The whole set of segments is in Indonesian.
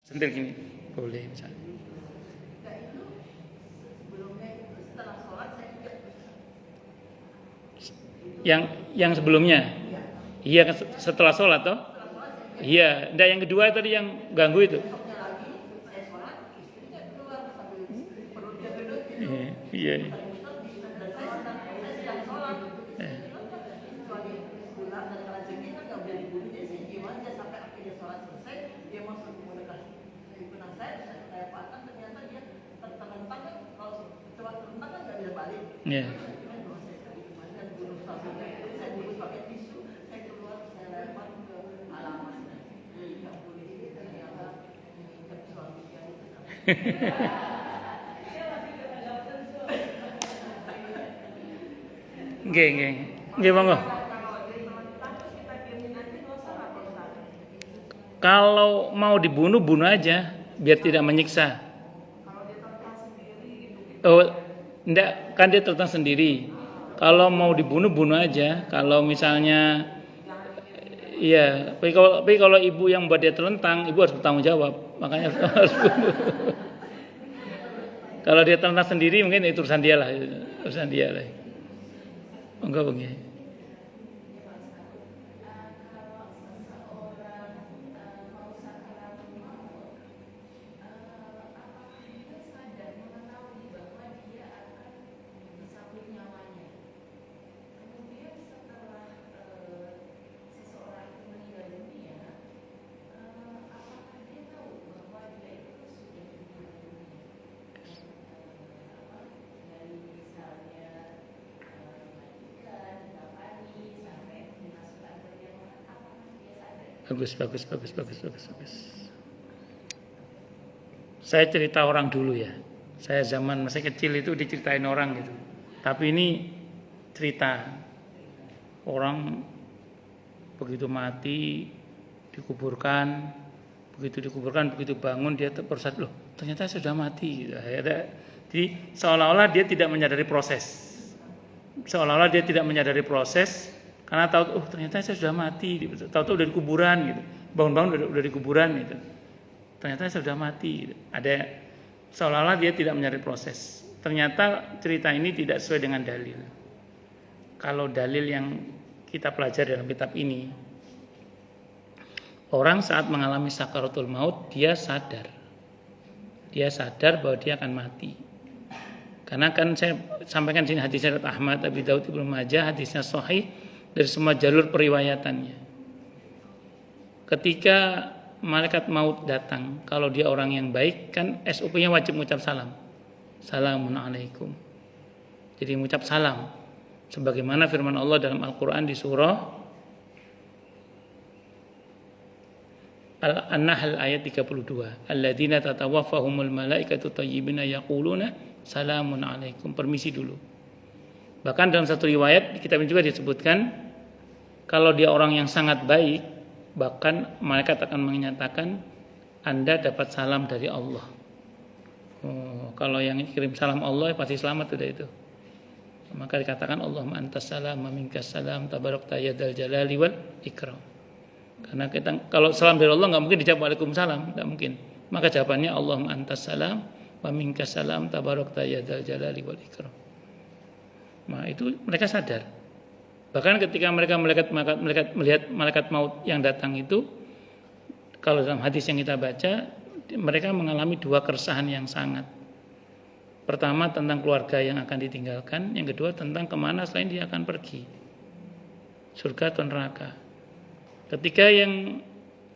Sentil gini, boleh misalnya. Yang sebelumnya, iya setelah sholat toh, iya. Ndak yang kedua tadi yang ganggu itu. Iya. Ya. Nggih, monggo. Kalau mau dibunuh, bunuh aja biar tidak menyiksa. Oh, enggak, kan dia tertentang sendiri. Kalau mau dibunuh, bunuh aja. Kalau misalnya iya, tapi kalau ibu yang buat dia terlentang, ibu harus bertanggung jawab. Makanya harus bunuh. Kalau dia terlentang sendiri mungkin itu urusan dia lah. Enggak begini. Bagus. Saya cerita orang dulu ya. Saya zaman masih kecil itu diceritain orang gitu. Tapi ini cerita orang begitu mati dikuburkan, begitu bangun dia tersesat, loh ternyata sudah mati. Jadi seolah-olah dia tidak menyadari proses. Karena tahu, ternyata saya sudah mati. Tahu udah di kuburan gitu. Bangun-bangun udah di kuburan gitu. Ternyata saya sudah mati. Gitu. Ada seolah-olah dia tidak menyadari proses. Ternyata cerita ini tidak sesuai dengan dalil. Kalau dalil yang kita pelajari dalam kitab ini, orang saat mengalami sakaratul maut dia sadar bahwa dia akan mati. Karena kan saya sampaikan sini hadisnya dari Ahmad, Abi Daud, Ibnu Majah, hadisnya sahih dari semua jalur periwayatannya. Ketika malaikat maut datang, kalau dia orang yang baik kan SOP-nya wajib mengucap salam. Assalamualaikum. Jadi mengucap salam. Sebagaimana firman Allah dalam Al-Quran di surah An-Nahl ayat 32. Alladzina tatawaffahumul malaikatu thayyibina yaquluna salamun alaikum. Permisi dulu. Bahkan dalam satu riwayat di kitab ini juga disebutkan kalau dia orang yang sangat baik, bahkan malaikat akan menyatakan Anda dapat salam dari Allah. Kalau yang kirim salam Allah pasti selamat sudah itu. Maka dikatakan Allahumma antas salam wa minkas salam tabarakta ya dzal jalali wal ikram. Karena kalau salam dari Allah enggak mungkin dijawab waalaikumsalam, enggak mungkin. Maka jawabannya Allahumma antas salam wa minkas salam tabarakta ya dzal jalali wal ikram. Nah, itu mereka sadar. Bahkan ketika mereka melihat malaikat maut yang datang itu, kalau dalam hadis yang kita baca, mereka mengalami dua keresahan yang sangat. Pertama tentang keluarga yang akan ditinggalkan, yang kedua tentang kemana selain dia akan pergi, surga atau neraka. Ketika yang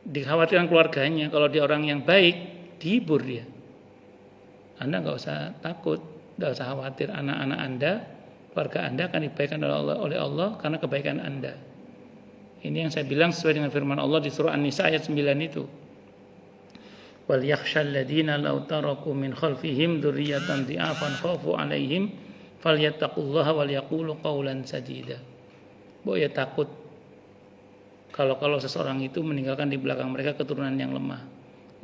dikhawatirkan keluarganya, kalau dia orang yang baik, dihibur dia. Anda nggak usah takut, nggak usah khawatir, anak-anak Anda, keluarga Anda akan dibaikkan oleh Allah karena kebaikan Anda. Ini yang saya bilang sesuai dengan firman Allah di surah An-Nisa ayat 9 itu. Wal yakhshal ladina law taraku min khalfihim dzurriyyatan dhi'afan khafu 'alaihim falyattaqullaha wal yaqulu qawlan sadida. Ya takut kalau seseorang itu meninggalkan di belakang mereka keturunan yang lemah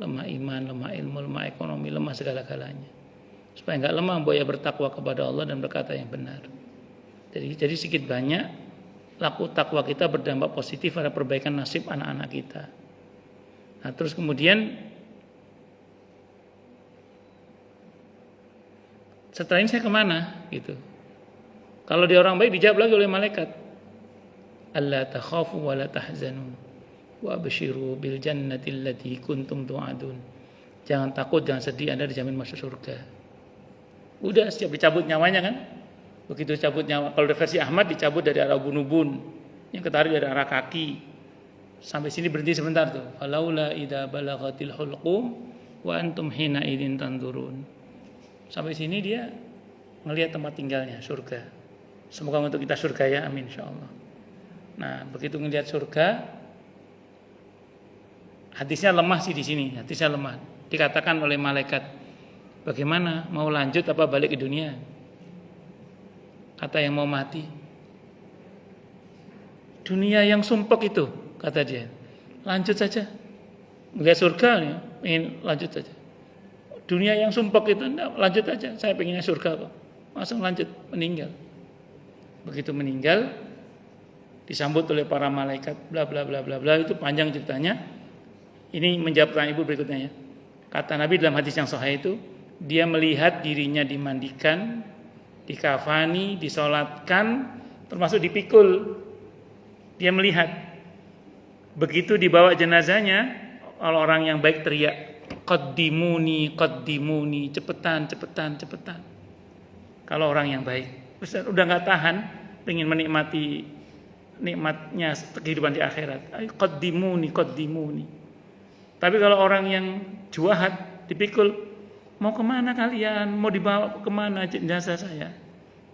iman, lemah ilmu, lemah ekonomi, lemah segala-galanya. Supaya enggak lemah, ya bertakwa kepada Allah dan berkata yang benar. Jadi sedikit banyak laku takwa kita berdampak positif pada perbaikan nasib anak-anak kita. Nah, terus kemudian Setelah ini saya kemana? Gitu. Kalau dia orang baik dijawab lagi oleh malaikat. Alla takhafu wa la tahzanu wa abshiru bil jannati allati kuntum tu'adun. Jangan takut, jangan sedih, Anda dijamin masuk surga. Udah siap dicabut nyawanya kan? Begitu cabut nyawa, kalau versi Ahmad dicabut dari arah ubun-ubun, yang ketarik dari arah kaki. Sampai sini berhenti sebentar tuh. Falaula idza balaghatil hulqum wa antum hina idzin tanzurun. Sampai sini dia melihat tempat tinggalnya, surga. Semoga untuk kita surga ya, amin insyaallah. Nah, begitu melihat surga, hadisnya lemah sih di sini, hadisnya lemah. Dikatakan oleh malaikat, bagaimana, mau lanjut apa balik ke dunia? Kata yang mau mati, dunia yang sumpek itu, kata dia, lanjut saja. Melihat surga, ingin lanjut saja. Dunia yang sumpek itu, lanjut aja. Saya pengennya surga kok. Langsung lanjut, meninggal. Begitu meninggal, disambut oleh para malaikat, bla bla bla bla bla, itu panjang ceritanya. Ini menjawab pertanyaan ibu berikutnya ya. Kata Nabi dalam hadis yang sahih itu, dia melihat dirinya dimandikan, dikafani, disolatkan, termasuk dipikul. Dia melihat. Begitu dibawa jenazahnya, orang yang baik teriak, qaddimuni, qaddimuni, cepetan, cepetan, cepetan. Kalau orang yang baik, udah nggak tahan, pengen menikmati nikmatnya kehidupan di akhirat. Qaddimuni, qaddimuni. Tapi kalau orang yang juahat, dipikul, mau kemana kalian? Mau dibawa kemana jenazah saya?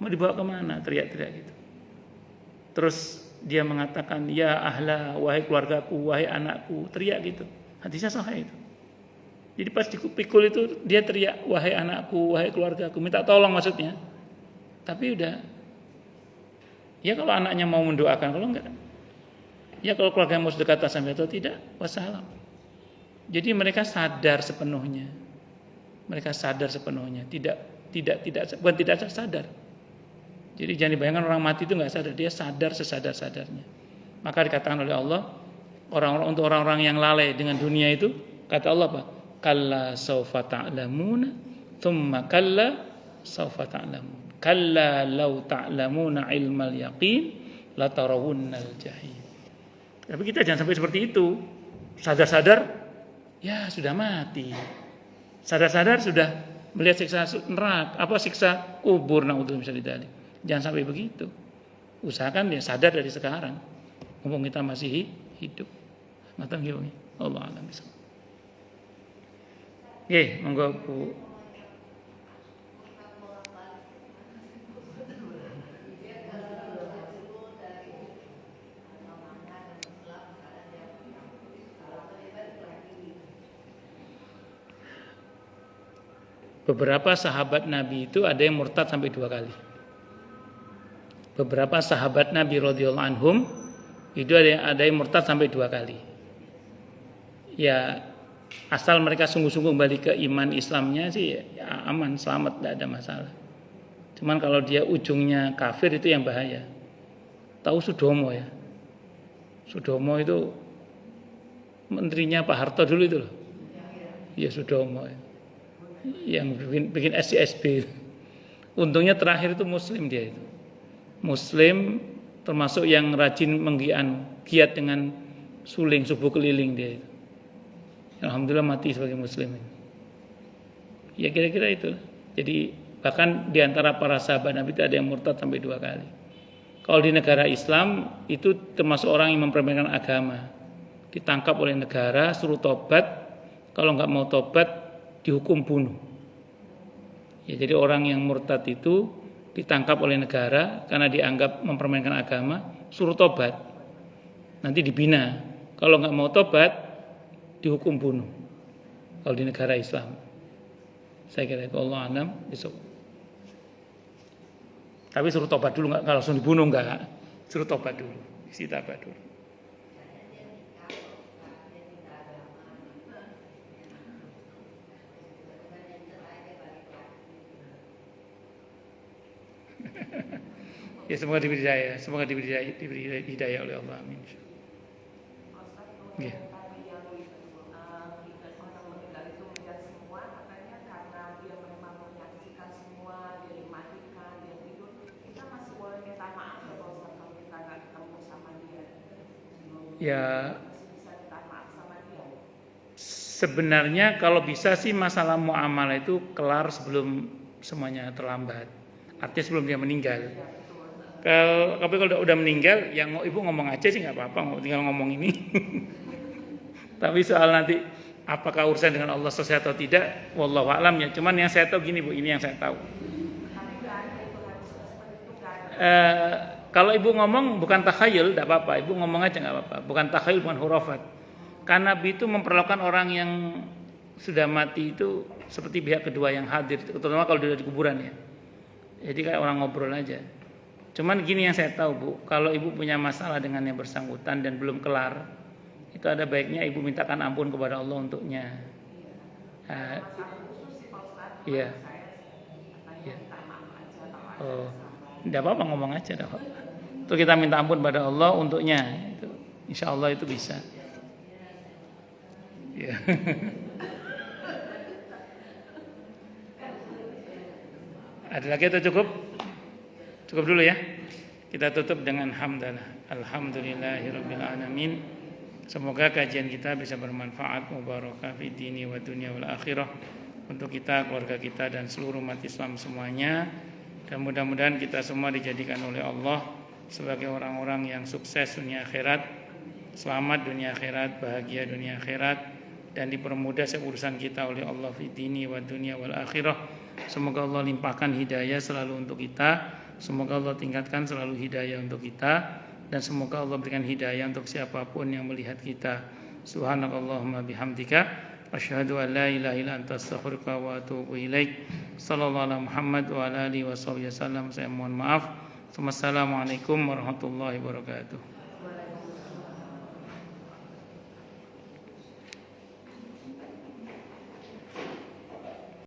Mau dibawa kemana? Teriak-teriak gitu. Terus dia mengatakan, ya ahla, wahai keluargaku, wahai anakku, teriak gitu. Hadisnya sahih itu. Jadi pas dipikul itu dia teriak, wahai anakku, wahai keluargaku, minta tolong maksudnya. Tapi udah, ya kalau anaknya mau mendoakan, kalau enggak, ya kalau keluarga mau sedekatan sampai atau tidak, wassalam. Jadi mereka sadar sepenuhnya. Mereka sadar sepenuhnya, bukan tidak sadar. Jadi jangan dibayangkan orang mati itu nggak sadar, dia sadar sesadar-sadarnya. Maka dikatakan oleh Allah, untuk orang-orang yang lalai dengan dunia itu, kata Allah apa? Kalla saufa ta'lamuna, thumma kalla saufa ta'lamun. Kalla law ta'lamuna ilmal yaqin, la tarawunnal jahim. Tapi kita jangan sampai seperti itu. Sadar-sadar, ya sudah mati. Sadar-sadar sudah melihat siksa neraka, siksa kubur, naudzubillah bisa didalik. Jangan sampai begitu. Usahakan dia sadar dari sekarang. Mumpung kita masih hidup. Matang gimana? Allah a'lam bishawab. Nggih, monggo Bu. Beberapa sahabat Nabi itu ada yang murtad sampai 2 kali. Beberapa sahabat Nabi radhiyallahu anhum itu ada yang murtad sampai 2 kali. Ya asal mereka sungguh-sungguh kembali ke iman Islamnya sih ya aman, selamat, tidak ada masalah. Cuman kalau dia ujungnya kafir itu yang bahaya. Tahu Sudomo ya? Sudomo itu menterinya Pak Harto dulu itu loh. Ya Sudomo ya. Yang bikin SCSB. Untungnya terakhir itu Muslim dia itu. Muslim termasuk yang rajin giat dengan suling subuh keliling dia itu. Alhamdulillah mati sebagai Muslim. Ya kira-kira itu. Jadi bahkan di antara para sahabat Nabi itu ada yang murtad sampai 2 kali. Kalau di negara Islam itu termasuk orang yang mempermainkan agama. Ditangkap oleh negara, suruh tobat. Kalau nggak mau tobat, dihukum bunuh. Ya, jadi orang yang murtad itu ditangkap oleh negara karena dianggap mempermainkan agama, suruh tobat. Nanti dibina. Kalau nggak mau tobat, dihukum bunuh. Kalau di negara Islam, saya kira itu Allah a'lam besok. Tapi suruh tobat dulu, nggak langsung dibunuh, nggak. Suruh tobat dulu, isi tobat dulu. Ya semoga diberi hidayah oleh Allah. Amin. Ya. Ya sebenarnya kalau bisa sih masalah muamalah itu kelar sebelum semuanya terlambat. Artinya sebelum dia meninggal. Tapi kalau udah meninggal, yang ibu ngomong aja sih nggak apa-apa, tinggal ngomong ini. Tapi soal nanti apakah urusan dengan Allah selesai atau tidak, wallahu a'lam ya. Cuman yang saya tahu gini Bu, ini yang saya tahu. Kalau ibu ngomong bukan takhayul, tidak apa-apa. Ibu ngomong aja nggak apa-apa. Bukan takhayul, bukan hurafat. Karena Nabi itu memperlakukan orang yang sudah mati itu seperti pihak kedua yang hadir, terutama kalau sudah di kuburan ya. Jadi kayak orang ngobrol aja. Cuman gini yang saya tahu Bu, kalau ibu punya masalah dengan yang bersangkutan dan belum kelar, itu ada baiknya ibu mintakan ampun kepada Allah untuknya. Iya. Iya. Oh, tidak apa-apa ngomong aja, tidak apa-apa. Itu kita minta ampun pada Allah untuknya. Itu, insya Allah itu bisa. Ya. Ada lagi atau cukup? Cukup dulu ya. Kita tutup dengan hamdalah. Alhamdulillahirabbil alamin. Semoga kajian kita bisa bermanfaat, mubarakah fi dini wa dunya wal akhirah untuk kita, keluarga kita dan seluruh umat Islam semuanya. Dan mudah-mudahan kita semua dijadikan oleh Allah sebagai orang-orang yang sukses dunia akhirat, selamat dunia akhirat, bahagia dunia akhirat, dan dipermudah urusan kita oleh Allah fi dini wa dunya wal akhirah. Semoga Allah limpahkan hidayah selalu untuk kita. Semoga Allah tingkatkan selalu hidayah untuk kita, dan semoga Allah berikan hidayah untuk siapapun yang melihat kita. Subhanakallahumma bihamdika asyhadu an la ilaha illa anta astaghfiruka wa atubu ilaik. Sallallahu alaihi Muhammad wa ala alihi wasallam. Saya mohon maaf. Wassalamualaikum warahmatullahi wabarakatuh.